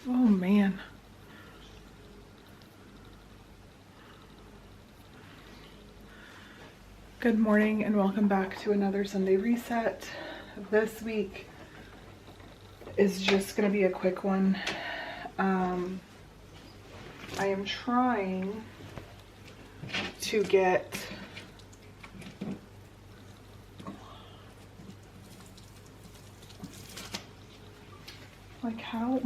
Oh man. Good morning and welcome back to another Sunday reset. This week is just going to be a quick one. I am trying to get how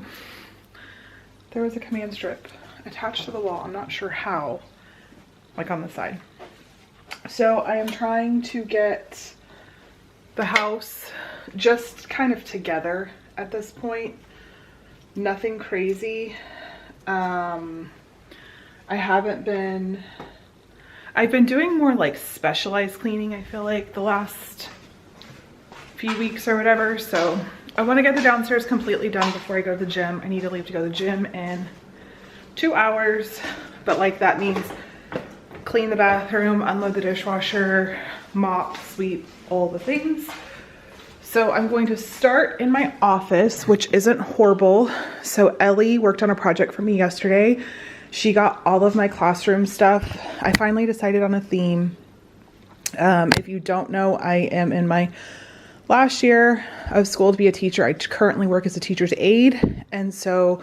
there was a command strip attached to the wall. I'm not sure how, like on the side. So I am trying to get the house just kind of together at this point. Nothing crazy. I've been doing more like specialized cleaning, I feel like, the last few weeks or whatever. So I want to get the downstairs completely done before I go to the gym. I need to leave to go to the gym in 2 hours, but like that means clean the bathroom, unload the dishwasher, mop, sweep, all the things. So I'm going to start in my office, which isn't horrible. So Ellie worked on a project for me yesterday. She got all of my classroom stuff. I finally decided on a theme. If you don't know, I am in my last year of school to be a teacher. I currently work as a teacher's aide. And so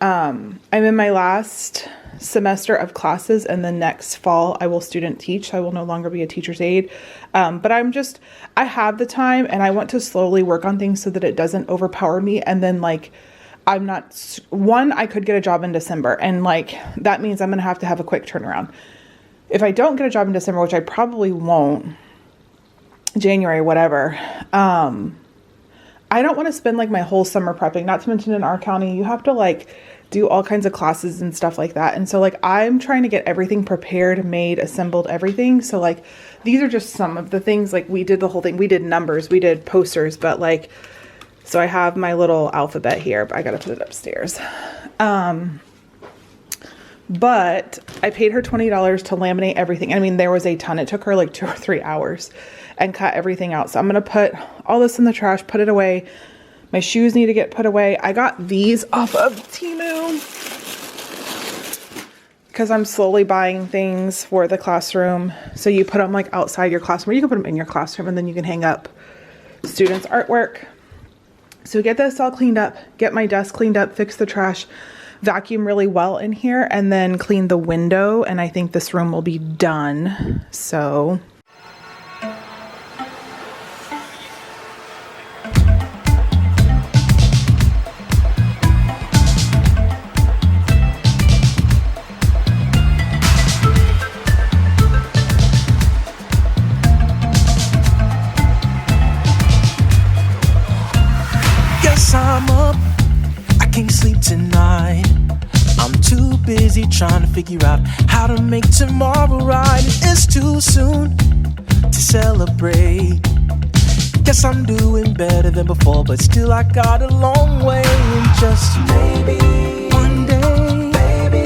I'm in my last semester of classes, and then next fall I will student teach. I will no longer be a teacher's aide. But I have the time and I want to slowly work on things so that it doesn't overpower me. And then like, I could get a job in December, and like, that means I'm going to have a quick turnaround. If I don't get a job in December, which I probably won't, January, whatever, I don't want to spend like my whole summer prepping. Not to mention in our county, you have to like do all kinds of classes and stuff like that. And so like, I'm trying to get everything prepared, made, assembled, everything. So like, these are just some of the things. Like, we did the whole thing. We did numbers, we did posters, but like, so I have my little alphabet here, but I got to put it upstairs. But I paid her $20 to laminate everything. I mean, there was a ton. It took her like 2 or 3 hours and cut everything out. So I'm going to put all this in the trash, put it away. My shoes need to get put away. I got these off of Temu because I'm slowly buying things for the classroom. So you put them like outside your classroom, or you can put them in your classroom, and then you can hang up students' artwork. So get this all cleaned up, get my desk cleaned up, fix the trash, vacuum really well in here, and then clean the window. And I think this room will be done. So I'm up, I can't sleep tonight. I'm too busy trying to figure out how to make tomorrow right. It's too soon to celebrate. Guess I'm doing better than before, but still I got a long way. And just maybe one day, baby,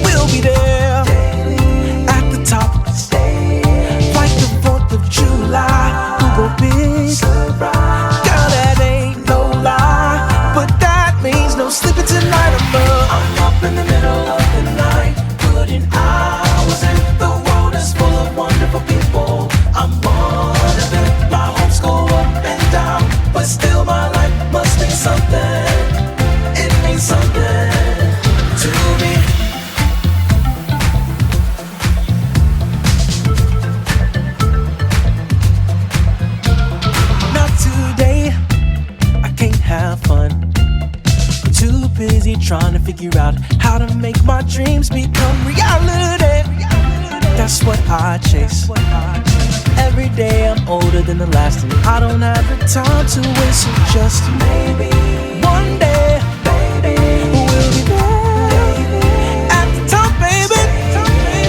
we'll be there daily, at the top of the stage, like the 4th of July. We'll go big, surprise. Girl, that ain't no lie, but that means no sleeping tonight. I'm up in the middle of the night, putting hours in. The world is full of wonderful people. I'm one of them. My homes go up and down, but still my life must mean something. It means something to me. Not today, I can't have fun. I'm too busy trying to figure out how to make my dreams become reality. That's what I chase. Every day I'm older than the last, and I don't have the time to waste. So just maybe one day, baby, we'll be there at the top, baby,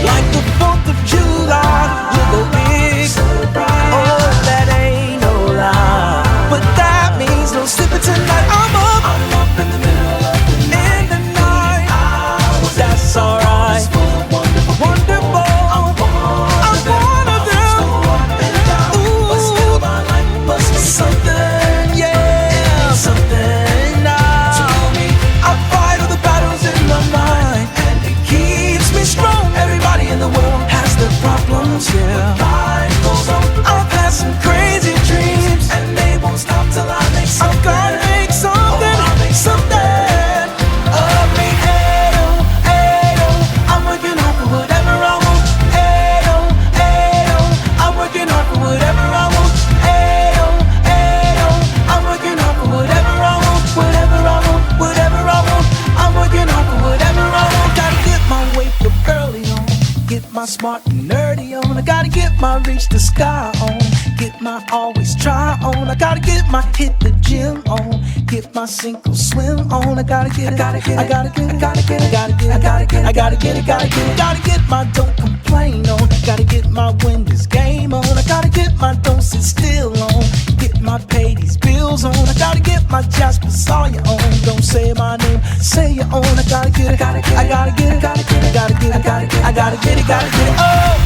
like the 4th of July. We'll go big, oh, that ain't no lie, but that means no sleeping tonight. I'm up in the middle of the night. That's alright. Wonderful. I'm one of them. Ooh, but still my life must be something, yeah, something. smart and nerdy on. I gotta get my reach the sky on. Get my always try on. I gotta get my hit the gym on. Get my single swim on. I gotta get it. I gotta get it. I gotta get it. I gotta get it. I gotta get it. I gotta get it. Gotta get it. Gotta get my don't complain on. Gotta get my win this game on. I gotta get my don't sit still on. Get my pay these bills on. I gotta get my Jasper Sawyer on. Don't say my name, say your own. I gotta get it. I gotta get it. I gotta get it. I gotta get it. I gotta get it. I gotta get it. Gotta get it. Oh,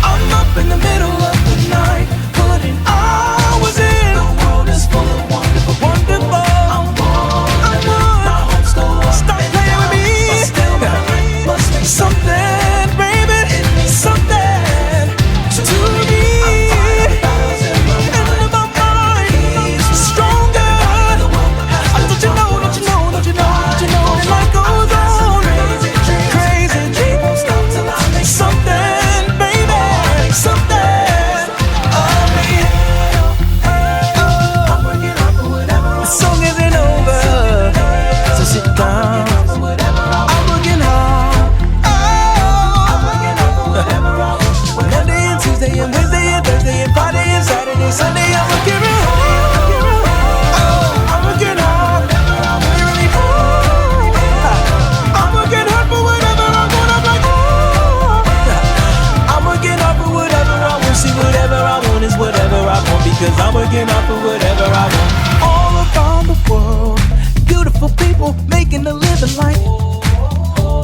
I'm up in the middle of the night, putting hours in. The world is full of wonderful, wonderful. I'm one. My hopes go up. Stop playing with me. But still, my life must be something, baby. It means something to me. Cause I'm working out for whatever I want. All around the world, beautiful people making a living life.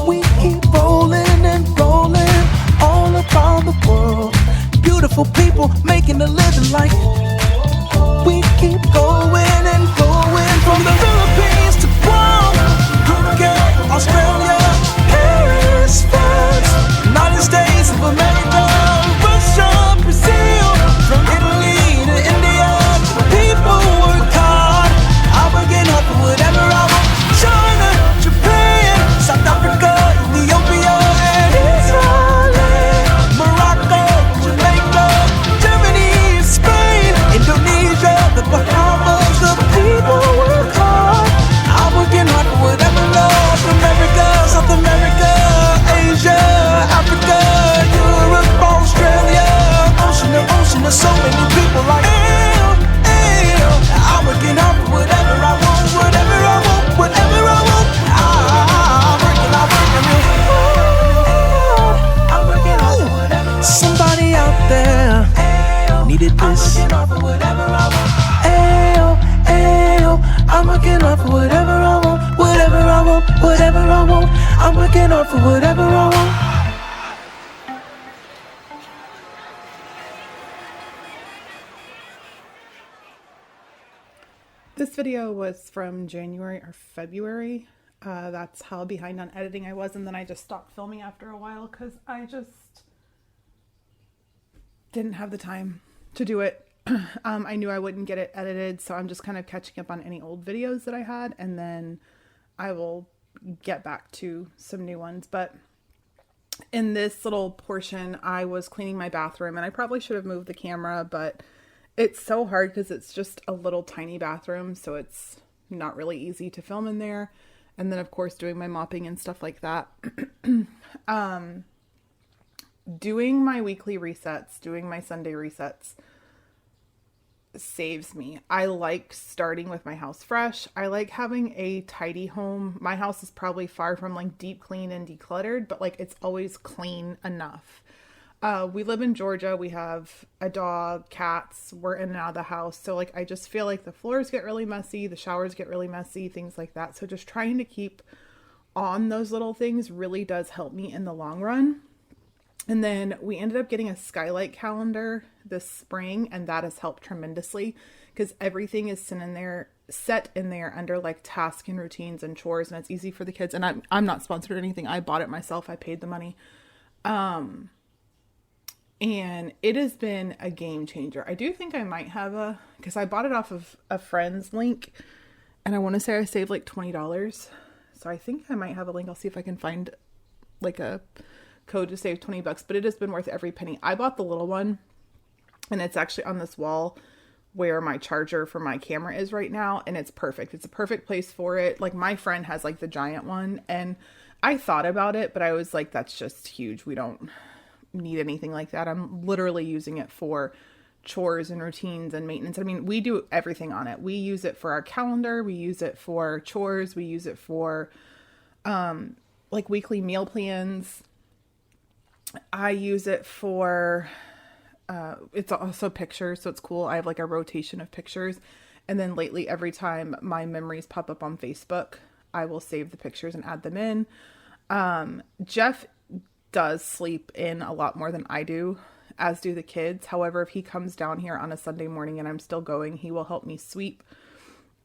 We keep rolling and rolling. All around the world, beautiful people making a living life. We keep going and going. From the Philippines to Guam, UK, Australia, Paris, France, United States of America, Russia, Brazil, from Italy, India, people work hard. I'm working hard for whatever I want. China, Japan, South Africa, Ethiopia, and Israel, Morocco, Jamaica, Germany, Spain, Indonesia, the Bahamas. The people work hard. I'm working hard for whatever. North America, South America, Asia, Africa, Europe, Australia, ocean to ocean. There's so many people like I'm working hard for whatever I want, whatever I want, whatever I want. I'm working hard for whatever. Somebody out there needed this. I'm working hard for whatever I want. Ayo, ayo, I'm working hard for whatever I want, whatever I want, whatever I want. I'm working hard for whatever I want. This video was from January or February. That's how behind on editing I was, and then I just stopped filming after a while because I just didn't have the time to do it. I knew I wouldn't get it edited, so I'm just kind of catching up on any old videos that I had, and then I will get back to some new ones. But in this little portion, I was cleaning my bathroom, and I probably should have moved the camera, but it's so hard because it's just a little tiny bathroom, so it's not really easy to film in there. And then, of course, doing my mopping and stuff like that. Doing my weekly resets, doing my Sunday resets saves me. I like starting with my house fresh. I like having a tidy home. My house is probably far from like deep clean and decluttered, but like it's always clean enough. We live in Georgia. We have a dog, cats. We're in and out of the house. So like, I just feel like the floors get really messy. The showers get really messy, things like that. So just trying to keep on those little things really does help me in the long run. And then we ended up getting a skylight calendar this spring, and that has helped tremendously because everything is set in there under like tasks and routines and chores, and it's easy for the kids. And I'm not sponsored or anything. I bought it myself. I paid the money. And it has been a game changer. I do think I might have because I bought it off of a friend's link, and I want to say I saved like $20. So I think I might have a link. I'll see if I can find like a code to save $20, but it has been worth every penny. I bought the little one, and it's actually on this wall where my charger for my camera is right now, and it's perfect. It's a perfect place for it. Like my friend has like the giant one, and I thought about it, but I was like, that's just huge. need anything like that. I'm literally using it for chores and routines and maintenance. I mean, we do everything on it. We use it for our calendar. We use it for chores. We use it for like weekly meal plans. I use it for, it's also pictures. So it's cool. I have like a rotation of pictures. And then lately, every time my memories pop up on Facebook, I will save the pictures and add them in. Jeff does sleep in a lot more than I do, as do the kids. However, if he comes down here on a Sunday morning and I'm still going, he will help me sweep.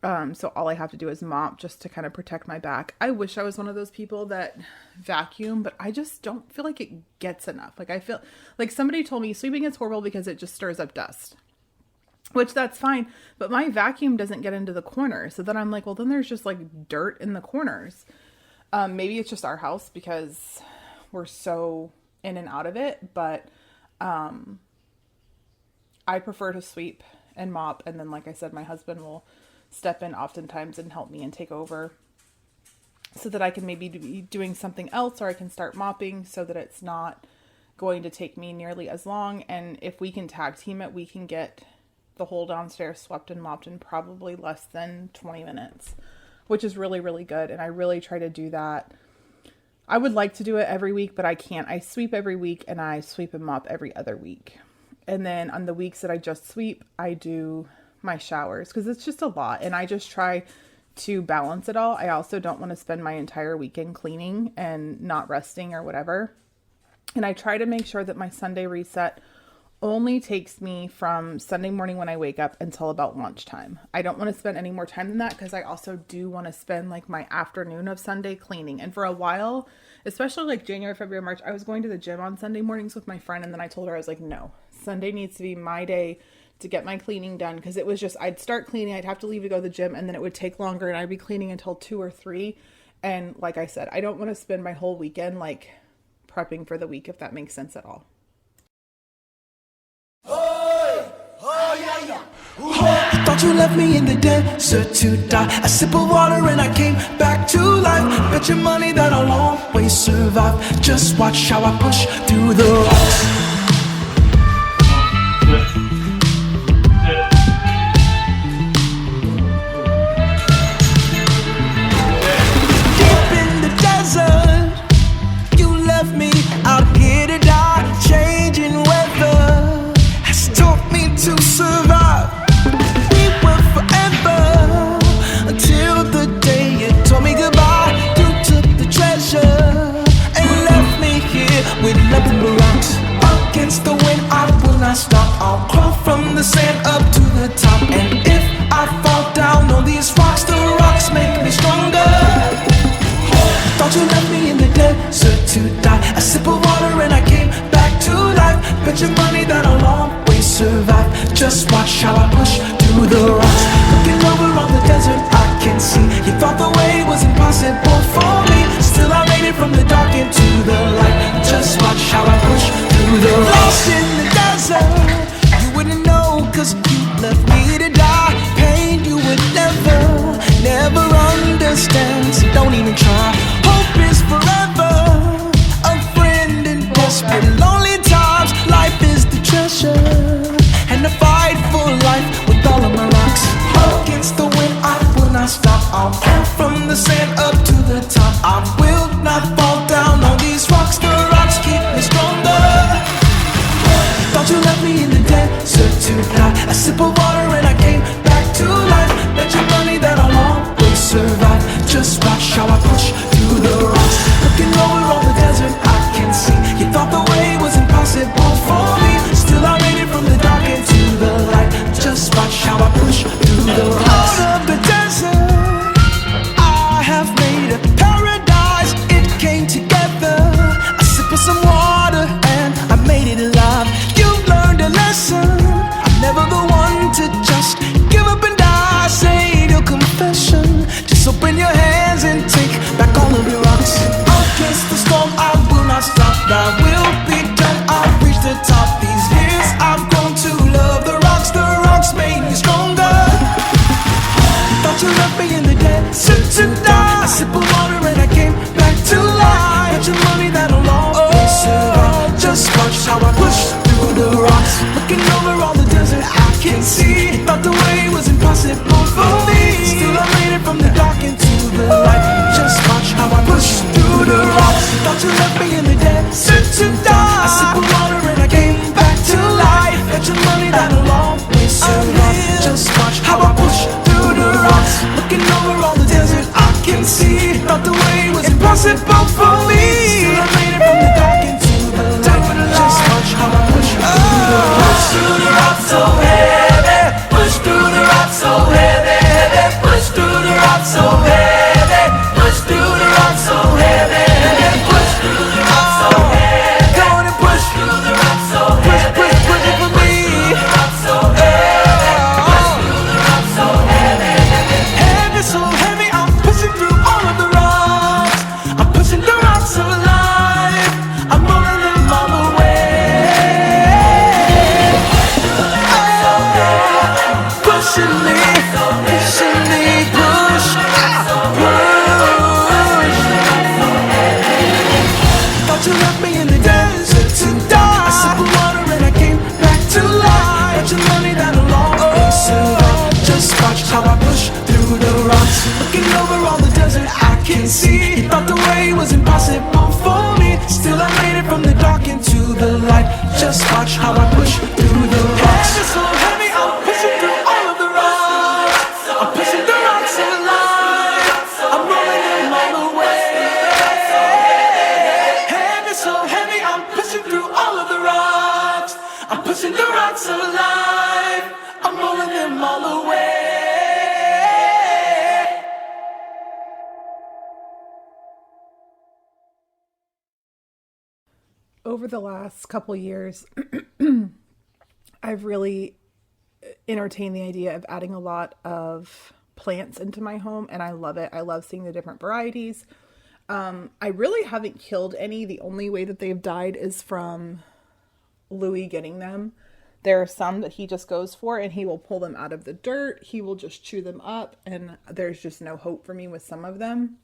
So all I have to do is mop just to kind of protect my back. I wish I was one of those people that vacuum, but I just don't feel like it gets enough. Like I feel like somebody told me sweeping is horrible because it just stirs up dust, which that's fine. But my vacuum doesn't get into the corners. So then I'm like, well, then there's just like dirt in the corners. Maybe it's just our house because we're so in and out of it, but I prefer to sweep and mop. And then, like I said, my husband will step in oftentimes and help me and take over so that I can maybe be doing something else, or I can start mopping so that it's not going to take me nearly as long. And if we can tag team it, we can get the whole downstairs swept and mopped in probably less than 20 minutes, which is really, really good. And I really try to do that. I would like to do it every week, but I can't. I sweep every week and I sweep and mop every other week. And then on the weeks that I just sweep, I do my showers because it's just a lot. And I just try to balance it all. I also don't want to spend my entire weekend cleaning and not resting or whatever. And I try to make sure that my Sunday reset only takes me from Sunday morning when I wake up until about lunchtime. I don't want to spend any more time than that because I also do want to spend like my afternoon of Sunday cleaning. And for a while, especially like January, February, March, I was going to the gym on Sunday mornings with my friend. And then I told her, I was like, no, Sunday needs to be my day to get my cleaning done. Because it was just, I'd start cleaning, I'd have to leave to go to the gym, and then it would take longer and I'd be cleaning until 2 or 3. And like I said, I don't want to spend my whole weekend like prepping for the week, if that makes sense at all. I thought you left me in the desert to die. A sip of water and I came back to life. Bet your money that I'll always survive. Just watch how I push through the rocks. Deep in the desert, you left me out here to die. Changing weather has taught me to survive. We were forever until the day you told me goodbye. You took the treasure and left me here with nothing but rocks. Against the wind, I will not stop. I'll crawl from the sand up to the top. And if I fall down on these rocks, the rocks make me stronger. Thought you left me in the desert to die. A sip of water and I came back to life. Bet your money that I'll always survive. Just watch how I push through the rocks. Looking over on the desert, I can see. You thought the way was impossible for me. Still I made it from the dark into the light. Just watch how I push through the rocks. Lost in the desert, you wouldn't know, cause you left me to die. Pain you would never, never understand. So don't even try. Hope is forever, a friend in desperate lonely times. Life is the treasure, and I fight for life with all of my rocks. Against the wind, I will not stop. I'll climb from the sand up to the top. I will not fall down on these rocks. The rocks keep me stronger. Thought you left me in the desert to die. A sip of water and I came back to life. Bet your money that I'll always survive. Just watch how I push through the rocks. Looking over on the desert, I can see. You thought the way was impossible for me. Still I made it from the dark into the light. Just watch how I push through the rocks. Out of the desert, I have made a paradise. It came together. A sip of some water and I made it alive. You learned a lesson. I'm never the one to just give up and die. Say your confession. Just open your hands and take back all of your rocks. Against the storm, I will not stop. I will be done. I'll reach the top. These years I've grown to love the rocks. The rocks made me stronger. patiently push, push. Thought you left me in the desert to die. I sipped the water and I came back to life. But you led me down a long piece of rock. Just watch how I push through the rocks. Looking over all the desert I can see. You thought the way was impossible for me. Still I made it from the dark into the light. Just watch how I push through the rocks. Head is so heavy, I'm pushing through all of the rocks. I'm pushing the rocks of life. I'm rolling them all the way. Head is so heavy, I'm pushing through all of the rocks. I'm pushing the rocks of life. I'm rolling them all away. Over the last couple years, I've really entertained the idea of adding a lot of plants into my home, and I love it. I love seeing the different varieties. I really haven't killed any. The only way that they've died is from Louis getting them. There are some that he just goes for and he will pull them out of the dirt. He will just chew them up, and there's just no hope for me with some of them.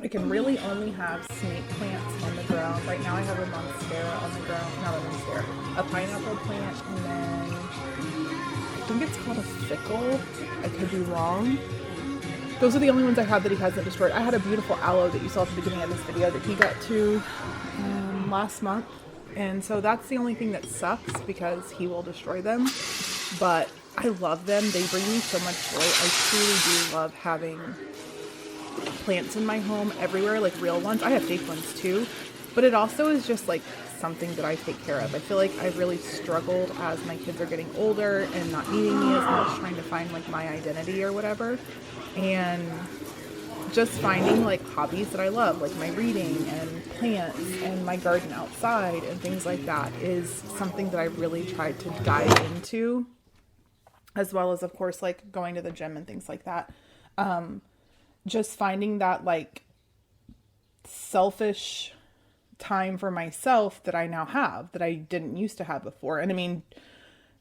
I can really only have snake plants on the ground. Right now I have a monstera on the ground. Not a monstera. A pineapple plant, and then I think it's called a fickle. I could be wrong. Those are the only ones I have that he hasn't destroyed. I had a beautiful aloe that you saw at the beginning of this video that he got to last month. And so that's the only thing that sucks, because he will destroy them. But I love them. They bring me so much joy. I truly do love having plants in my home everywhere, like real ones. I have fake ones too. But it also is just like something that I take care of. I feel like I've really struggled as my kids are getting older and not needing me as much, trying to find like my identity or whatever. And just finding like hobbies that I love, like my reading and plants and my garden outside and things like that, is something that I really tried to dive into, as well as of course like going to the gym and things like that. Just finding that like selfish time for myself that I now have, that I didn't used to have before. And I mean,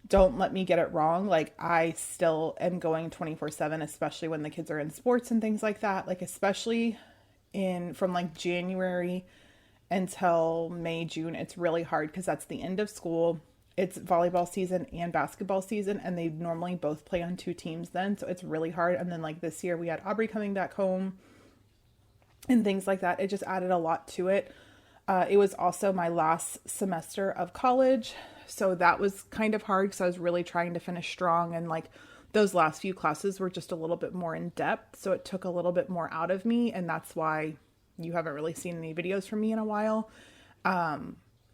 don't let me get it wrong. Like I still am going 24/7, especially when the kids are in sports and things like that. Like especially from like January until May, June, it's really hard because that's the end of school. It's volleyball season and basketball season, and they normally both play on 2 teams then. So it's really hard. And then like this year we had Aubrey coming back home and things like that. It just added a lot to it. It was also my last semester of college. So that was kind of hard because I was really trying to finish strong. And like those last few classes were just a little bit more in depth. So it took a little bit more out of me. And that's why you haven't really seen any videos from me in a while.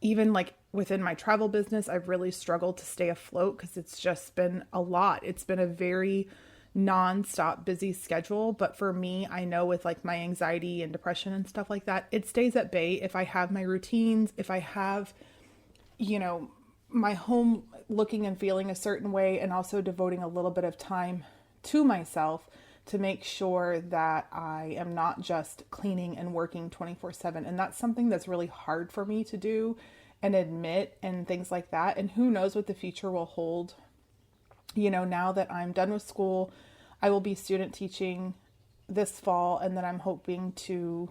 Even like within my travel business, I've really struggled to stay afloat because it's just been a lot. It's been a very non-stop busy schedule. But for me, I know with like my anxiety and depression and stuff like that, it stays at bay if I have my routines, if I have, you know, my home looking and feeling a certain way, and also devoting a little bit of time to myself to make sure that I am not just cleaning and working 24/7. And that's something that's really hard for me to do and admit and things like that. And who knows what the future will hold. You know, now that I'm done with school, I will be student teaching this fall, and then I'm hoping to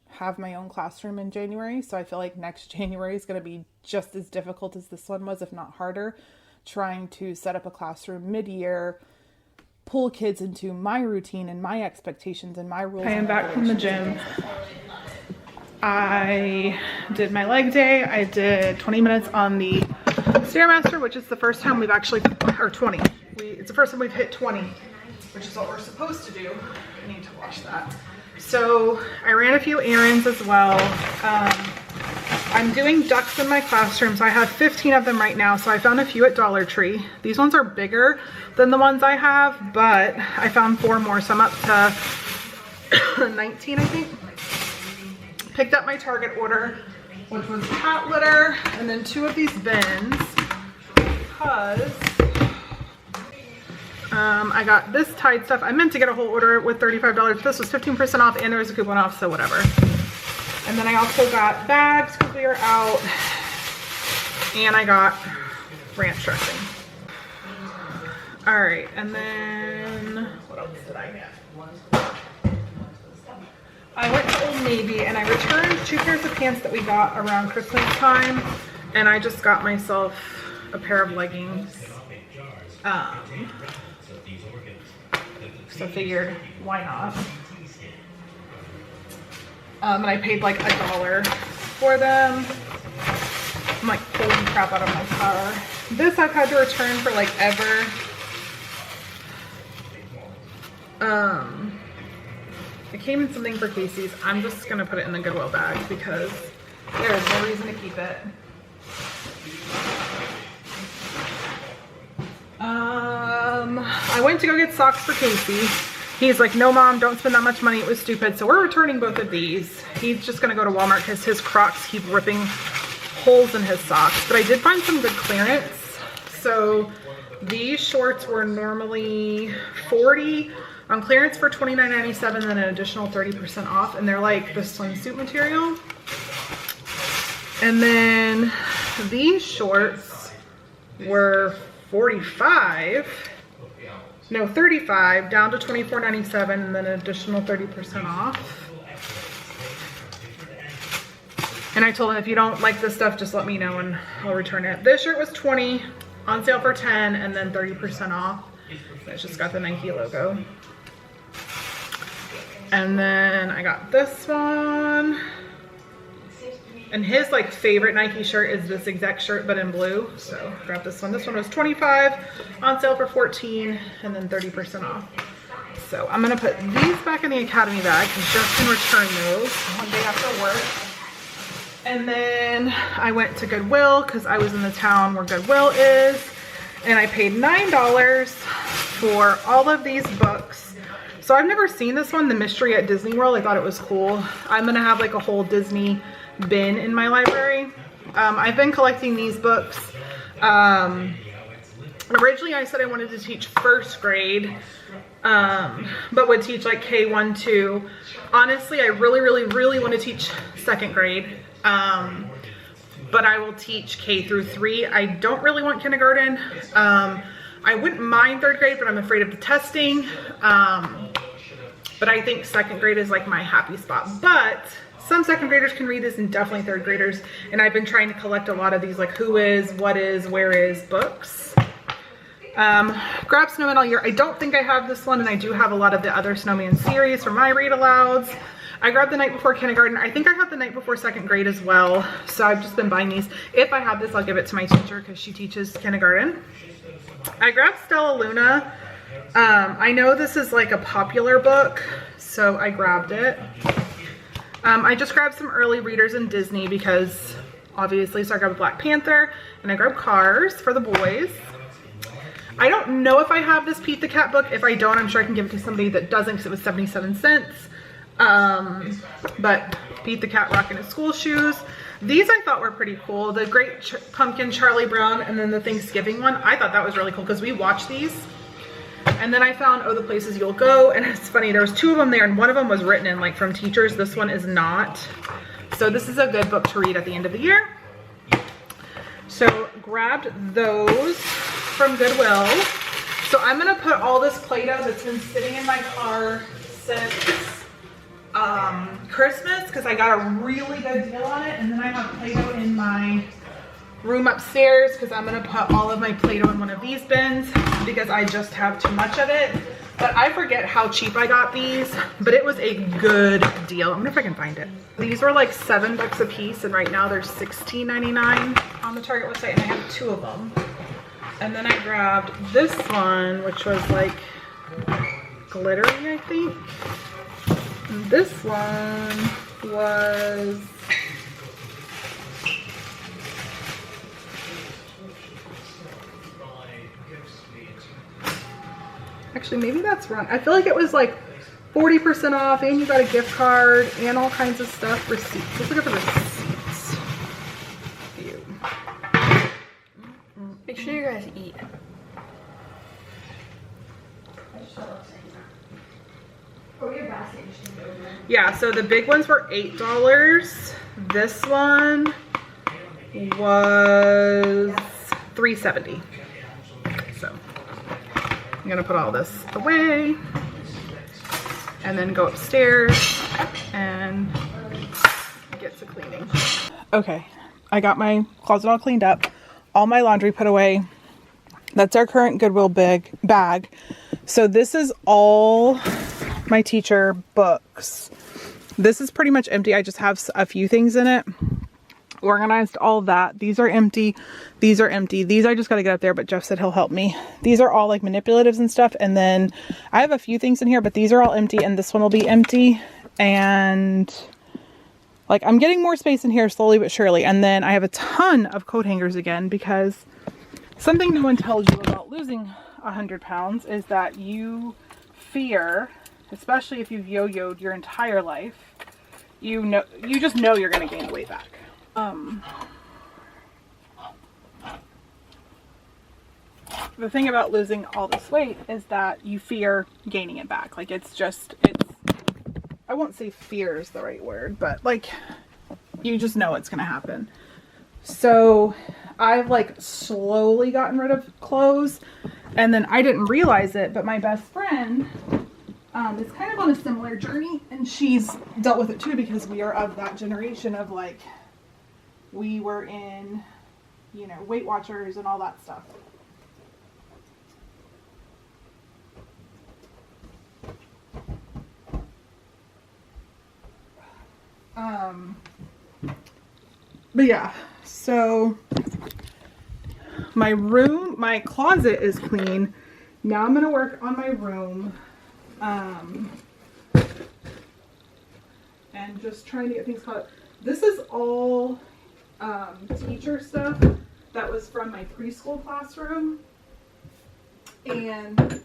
have my own classroom in January. So I feel like next January is going to be just as difficult as this one was, if not harder, trying to set up a classroom mid-year, pull kids into my routine and my expectations and my rules. I am back from the gym. I did my leg day. I did 20 minutes on the Stairmaster, which is the first time we've actually, or 20. It's the first time we've hit 20, which is what we're supposed to do. I need to wash that. So I ran a few errands as well. I'm doing ducks in my classroom. So I have 15 of them right now. So I found a few at Dollar Tree. These ones are bigger than the ones I have, but I found 4 more. So I'm up to 19, I think. Picked up my Target order, which was cat litter, and then 2 of these bins, because I got this Tide stuff. I meant to get a whole order with $35. This was 15% off, and there was a coupon off, so whatever. And then I also got bags because we are out, and I got ranch dressing. All right, and then what else did I get? I went to Old Navy and I returned 2 pairs of pants that we got around Christmas time, and I just got myself a pair of leggings. So I figured, why not? And I paid like $1 for them. I'm like pulling crap out of my car. This I've had to return for like ever. It came in something for Casey's. I'm just gonna put it in the Goodwill bag because there is no reason to keep it. I went to go get socks for Casey. He's like, no mom, don't spend that much money, it was stupid. So we're returning both of these. He's just gonna go to Walmart because his Crocs keep ripping holes in his socks. But I did find some good clearance. So these shorts were normally $40 on clearance for $29.97, then an additional 30% off, and they're like the swimsuit material. And then these shorts were $35 down to $24.97, and then an additional 30% off. And I told him, if you don't like this stuff, just let me know and I'll return it. This shirt was $20, on sale for $10, and then 30% off. It's just got the Nike logo. And then I got this one. And his like favorite Nike shirt is this exact shirt, but in blue. So I grabbed this one. This one was $25, on sale for $14, and then 30% off. So I'm gonna put these back in the Academy bag because Jeff can return those one day after work. And then I went to Goodwill because I was in the town where Goodwill is, and I paid $9 for all of these books. So I've never seen this one, The Mystery at Disney World. I thought it was cool. I'm gonna have like a whole Disney bin in my library. I've been collecting these books. Originally I said I wanted to teach 1st grade, but would teach like K1, 2. Honestly, I really want to teach 2nd grade. But I will teach K through 3. I don't really want kindergarten. I wouldn't mind 3rd grade, but I'm afraid of the testing. But I think 2nd grade is like my happy spot. But some 2nd graders can read this, and definitely 3rd graders. And I've been trying to collect a lot of these like who is, what is, where is books. Grab Snowman All Year. I don't think I have this one, and I do have a lot of the other Snowman series from my read alouds. I grabbed The Night Before Kindergarten. I think I have The Night Before 2nd grade as well. So I've just been buying these. If I have this, I'll give it to my teacher because she teaches kindergarten. I grabbed Stella Luna. I know this is like a popular book, so I grabbed it. I just grabbed some early readers in Disney because obviously, so I grabbed Black Panther, and I grabbed Cars for the boys. I don't know if I have this Pete the Cat book. If I don't, I'm sure I can give it to somebody that doesn't because it was 77 cents. But Pete the Cat rocking his school shoes. These I thought were pretty cool. The Great Pumpkin, Charlie Brown, and then the Thanksgiving one. I thought that was really cool because we watched these. And then I found Oh, the Places You'll Go, and it's funny, there was 2 of them there, and one of them was written in like from teachers. This one is not. So this is a good book to read at the end of the year. So grabbed those from Goodwill. So I'm gonna put all this Play-Doh that's been sitting in my car since Christmas, because I got a really good deal on it, and then I have Play-Doh in my room upstairs because I'm gonna put all of my Play-Doh in one of these bins because I just have too much of it. But I forget how cheap I got these, but it was a good deal. I wonder if I can find it. These were like $7 a piece, and right now they're $16.99 on the Target website, and I have 2 of them. And then I grabbed this one, which was like glittery, I think. And this one was actually, maybe that's wrong. I feel like it was like 40% off, and you got a gift card and all kinds of stuff. Receipts. Let's look at the receipts. View. Make sure you guys eat. Yeah, so the big ones were $8. This one was $3.70. So I'm gonna put all this away and then go upstairs and get to cleaning. Okay, I got my closet all cleaned up, all my laundry put away. That's our current Goodwill bag. So this is all my teacher books. This is pretty much empty. I just have a few things in it. Organized all that. These are empty. These are empty. These I just got to get up there, but Jeff said he'll help me. These are all like manipulatives and stuff. And then I have a few things in here, but these are all empty and this one will be empty. And like I'm getting more space in here slowly but surely. And then I have a ton of coat hangers again, because something no one tells you about losing 100 pounds is that you fear, especially if you've yo-yoed your entire life, you just know you're going to gain the weight back. The thing about losing all this weight is that you fear gaining it back. Like it's I won't say fear is the right word, but like you just know it's going to happen. So I've like slowly gotten rid of clothes, and then I didn't realize it, but my best friend is kind of on a similar journey, and she's dealt with it too, because we are of that generation of like, we were in, you know, Weight Watchers and all that stuff. But yeah, so my closet is clean. Now I'm gonna work on my room, and just trying to get things caught up. This is all teacher stuff that was from my preschool classroom, and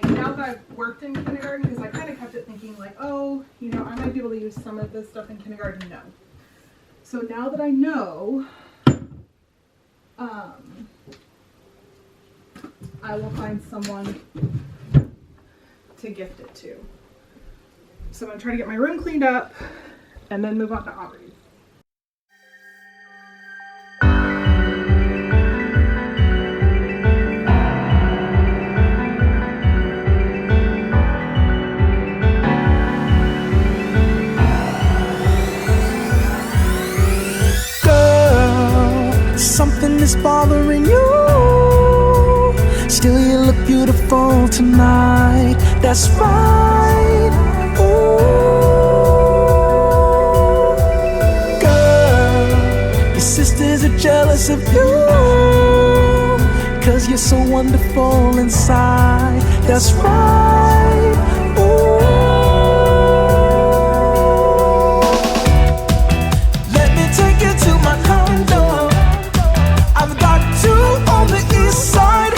now that I've worked in kindergarten, because I kind of kept it thinking like, oh, you know, I might be able to use some of this stuff in kindergarten. No. So now that I know, I will find someone to gift it to. So I'm going to try to get my room cleaned up and then move on to Aubrey's. Something is bothering you. Still you look beautiful tonight. That's right. Ooh. Girl, your sisters are jealous of you, 'cause you're so wonderful inside. That's right. Ooh. Let me take you to my condo. I've got two on the east side.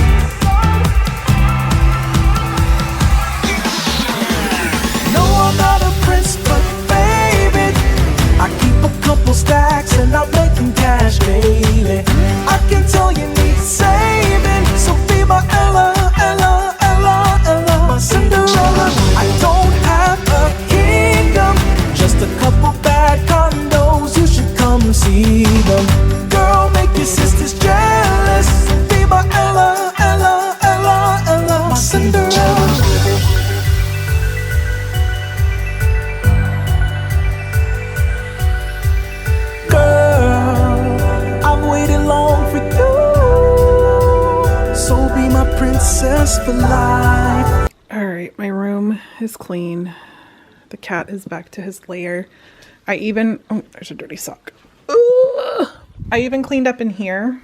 No, I'm not a prince, but baby, I keep a couple stacks and I'll make them cash, baby. I can tell you need saving, so be my Ella, Ella, Ella, Ella, my Cinderella. I don't have a kingdom, just a couple bad condos. You should come see them. Girl, make your sisters jealous. Be my Ella, Ella, Ella, Ella, my Cinderella. Girl, I've waited long for you, so be my princess for life. All right, my room is clean. The cat is back to his lair. Oh, there's a dirty sock. Ooh. I even cleaned up in here.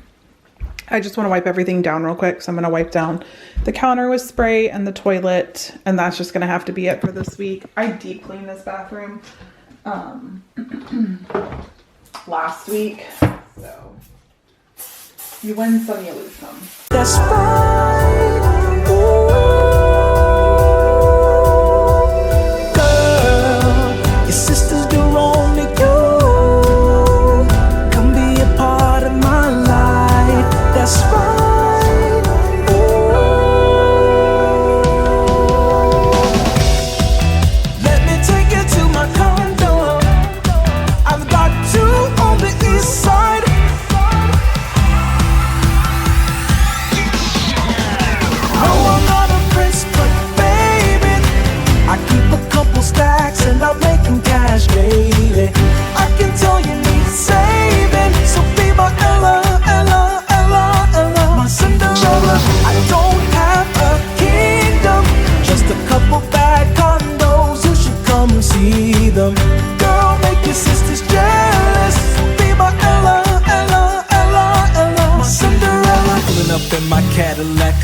I just want to wipe everything down real quick. So I'm going to wipe down the counter with spray and the toilet. And that's just going to have to be it for this week. I deep cleaned this bathroom last week. So you win some, you lose some. That's right. Ooh. Girl, your sisters do wrong to you. Come be a part of my life. That's right. Ooh. Let me take you to my condo. I've got two on the east side.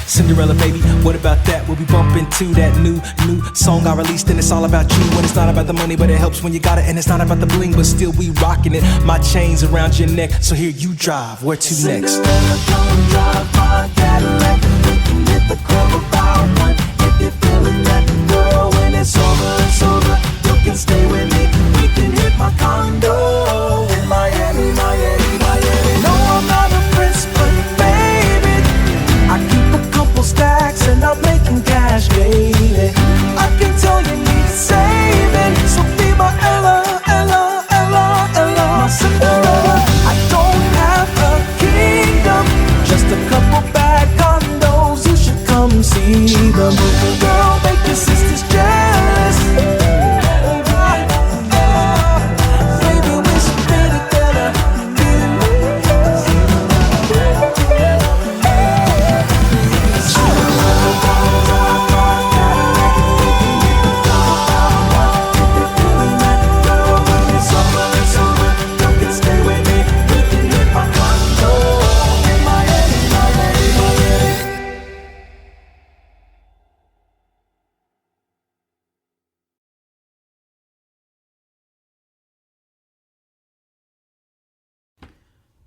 Cinderella, baby, what about that? We'll be bumping to that new song I released, and it's all about you. And it's not about the money, but it helps when you got it. And it's not about the bling, but still we rocking it. My chains around your neck, so here you drive. Where to next? Cinderella, come drive my Cadillac. We can hit the club about one. If you're feeling that, girl, when it's over, you can stay with me. We can hit my condo in Miami, Miami, Miami. No, I'm not a prince, but baby, I keep a couple stacks and I'm making cash, baby. I can tell you need saving, so be my Ella, Ella, Ella, Ella, my Cinderella. I don't have a kingdom, just a couple bad condos. You should come see them. Girl, make your sisters jealous. Baby, we should be together.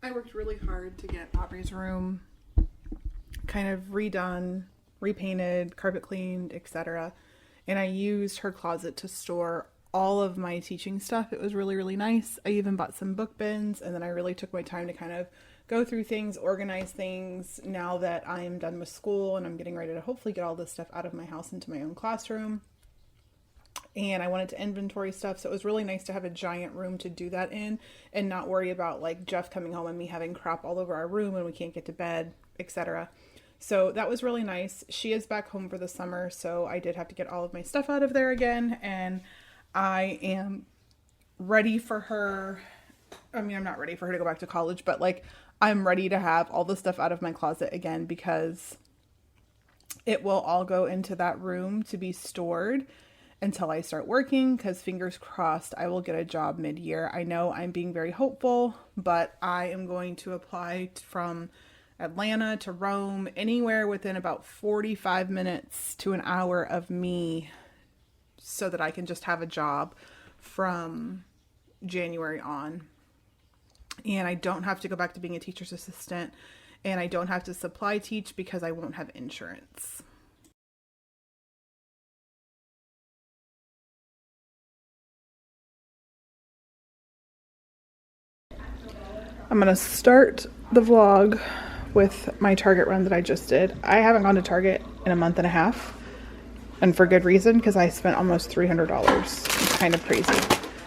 I worked really hard to get Aubrey's room kind of redone, repainted, carpet cleaned, etc. And I used her closet to store all of my teaching stuff. It was really, really nice. I even bought some book bins, and then I really took my time to kind of go through things, organize things now that I am done with school and I'm getting ready to hopefully get all this stuff out of my house into my own classroom. And I wanted to inventory stuff, so it was really nice to have a giant room to do that in and not worry about like Jeff coming home and me having crap all over our room and we can't get to bed, etc. So that was really nice. She is back home for the summer, so I did have to get all of my stuff out of there again, and I am ready for her. I mean, I'm not ready for her to go back to college, but like I'm ready to have all the stuff out of my closet again because it will all go into that room to be stored until I start working, because fingers crossed I will get a job mid-year. I know I'm being very hopeful, but I am going to apply from Atlanta to Rome, anywhere within about 45 minutes to an hour of me, so that I can just have a job from January on. And I don't have to go back to being a teacher's assistant, and I don't have to supply teach because I won't have insurance. I'm going to start the vlog with my Target run that I just did. I haven't gone to Target in a month and a half, and for good reason, because I spent almost $300. It's kind of crazy.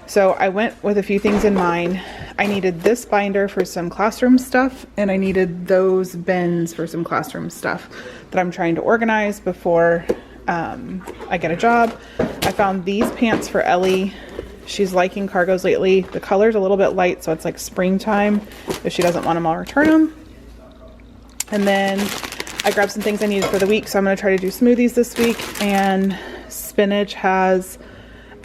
So I went with a few things in mind. I needed this binder for some classroom stuff, and I needed those bins for some classroom stuff that I'm trying to organize before I get a job. I found these pants for Ellie. She's liking cargos lately. The color's a little bit light, so it's like springtime. If she doesn't want them, I'll return them. And then I grabbed some things I needed for the week, so I'm going to try to do smoothies this week. And spinach has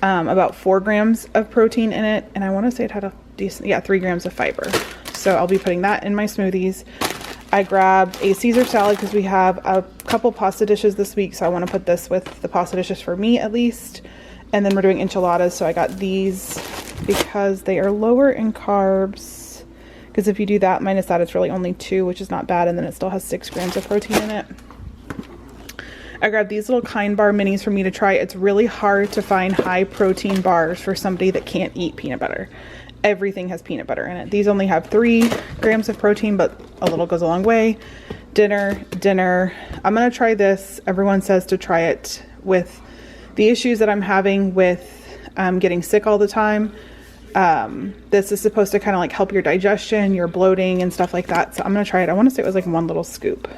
about 4 grams of protein in it, and I want to say it had a decent, 3 grams of fiber. So I'll be putting that in my smoothies. I grabbed a Caesar salad because we have a couple pasta dishes this week, so I want to put this with the pasta dishes for me at least. And then we're doing enchiladas, so I got these because they are lower in carbs. Because if you do that minus that, it's really only 2, which is not bad, and then it still has 6 grams of protein in it. I grabbed these little Kind Bar minis for me to try. It's really hard to find high protein bars for somebody that can't eat peanut butter. Everything has peanut butter in it. These only have 3 grams of protein, but a little goes a long way. Dinner. I'm going to try this. Everyone says to try it with the issues that I'm having with getting sick all the time. This is supposed to kind of like help your digestion, your bloating and stuff like that. So I'm going to try it. I want to say it was like 1 little scoop.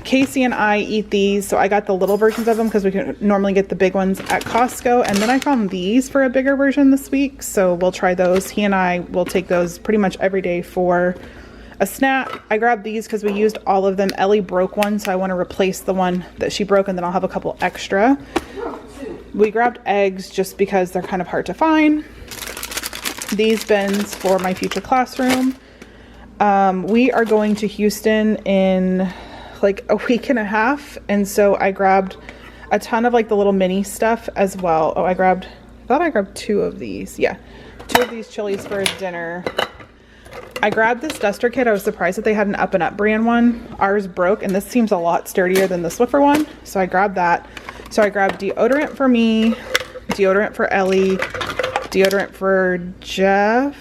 Casey and I eat these. So I got the little versions of them because we can normally get the big ones at Costco. And then I found these for a bigger version this week. So we'll try those. He and I will take those pretty much every day for a snack. I grabbed these because we used all of them. Ellie broke one, so I want to replace the one that she broke, and then I'll have a couple extra. We grabbed eggs just because they're kind of hard to find. These bins for my future classroom. We are going to Houston in like a week and a half. And so I grabbed a ton of like the little mini stuff as well. Oh, I thought I grabbed 2 of these. Yeah, 2 of these chilies for his dinner. I grabbed this duster kit. I was surprised that they had an Up and Up brand one. Ours broke, and this seems a lot sturdier than the Swiffer one. So I grabbed that. So I grabbed deodorant for me, deodorant for Ellie, deodorant for Jeff,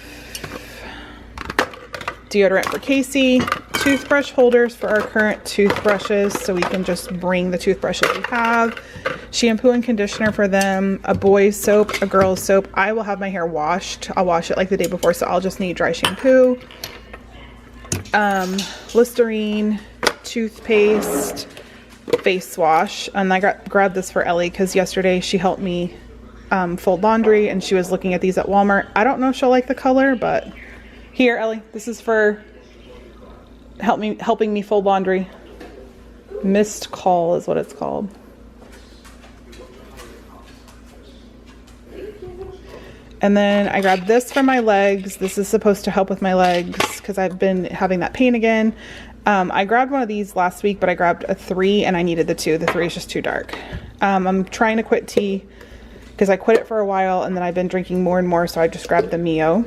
deodorant for Casey, toothbrush holders for our current toothbrushes so we can just bring the toothbrushes we have, shampoo and conditioner for them, a boy's soap, a girl's soap. I will have my hair washed. I'll wash it like the day before, so I'll just need dry shampoo, Listerine, toothpaste, face wash. And I grabbed this for Ellie because yesterday she helped me fold laundry and she was looking at these at Walmart. I don't know if she'll like the color, but here, Ellie, this is for helping me fold laundry. Missed Call is what it's called. And then I grabbed this for my legs. This is supposed to help with my legs because I've been having that pain again. I grabbed one of these last week, but I grabbed a 3 and I needed the 2. The 3 is just too dark. I'm trying to quit tea because I quit it for a while and then I've been drinking more and more, so I just grabbed the Mio.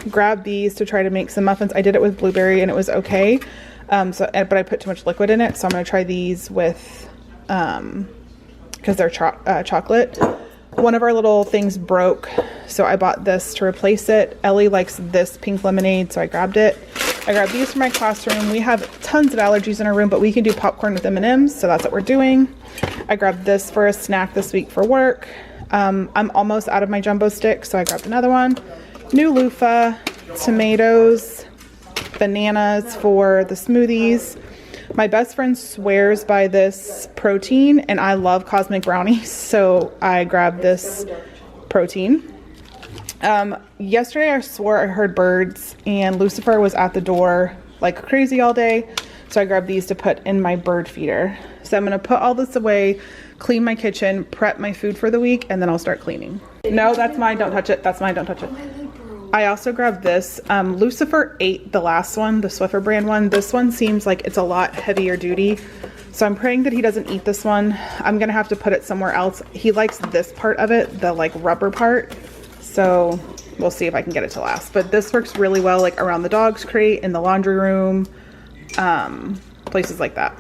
Grabbed these to try to make some muffins. I did it with blueberry and it was okay. But I put too much liquid in it, so I'm going to try these with, because they're chocolate. One of our little things broke, so I bought this to replace it. Ellie likes this pink lemonade, so I grabbed it. I grabbed these for my classroom. We have tons of allergies in our room, but we can do popcorn with M&Ms, so that's what we're doing. I grabbed this for a snack this week for work. I'm almost out of my jumbo stick, so I grabbed another one. New loofah, tomatoes, bananas for the smoothies. My best friend swears by this protein, and I love cosmic brownies, so I grabbed this protein. Yesterday I swore I heard birds, and Lucifer was at the door like crazy all day, so I grabbed these to put in my bird feeder. So I'm going to put all this away, clean my kitchen, prep my food for the week, and then I'll start cleaning. No, that's mine. Don't touch it. That's mine. Don't touch it. I also grabbed this. Lucifer ate the last one, the Swiffer brand one. This one seems like it's a lot heavier duty, so I'm praying that he doesn't eat this one. I'm gonna have to put it somewhere else. He likes this part of it, the like rubber part, so we'll see if I can get it to last. But this works really well like around the dog's crate, in the laundry room, places like that.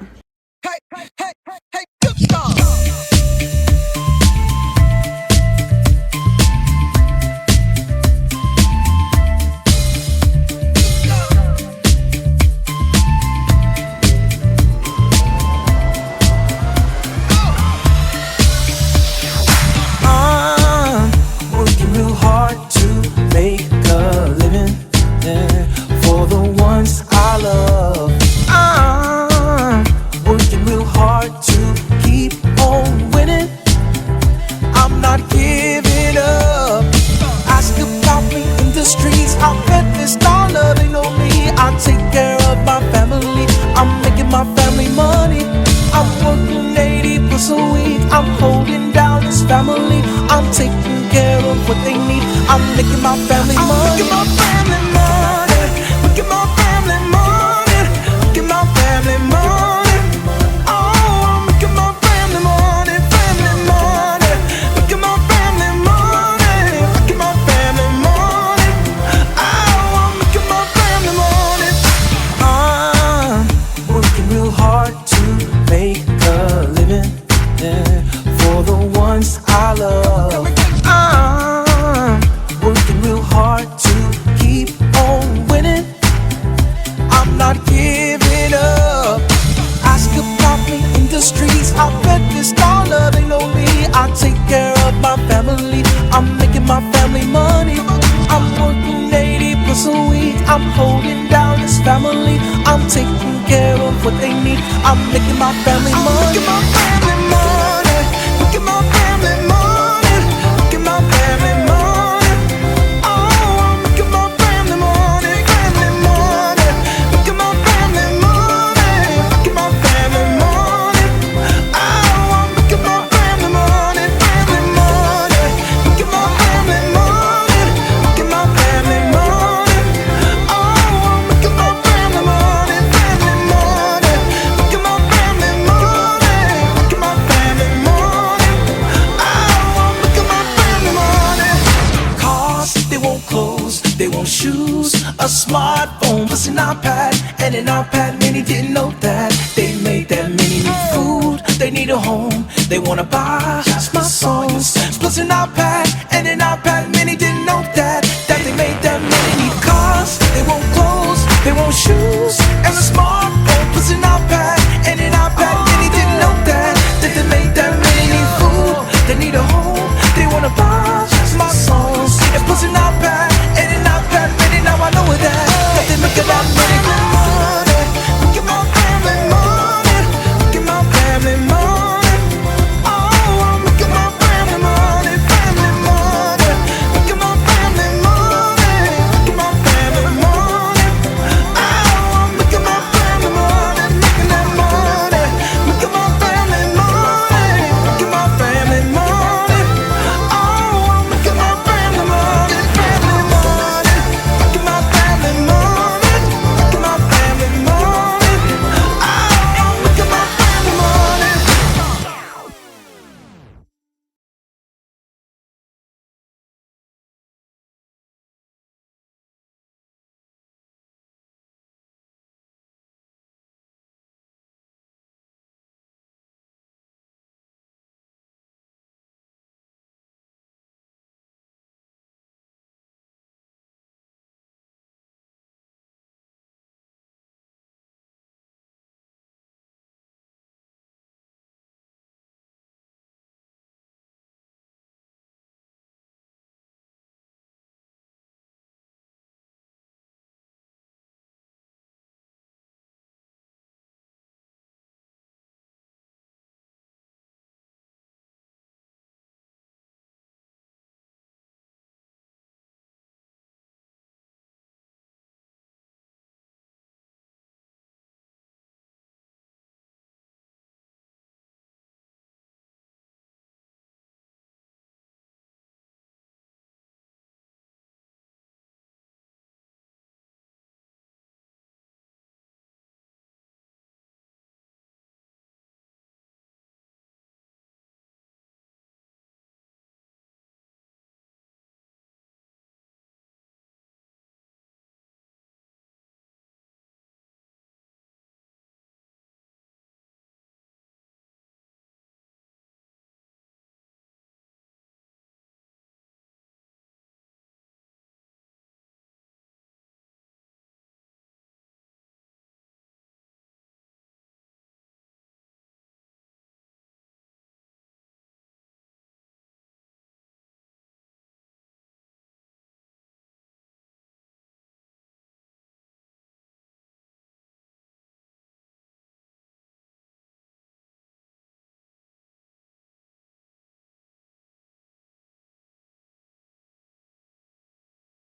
Plus an iPad and an iPad mini, didn't know that they made that mini need food, they need a home, they wanna buy smartphones. Plus an iPad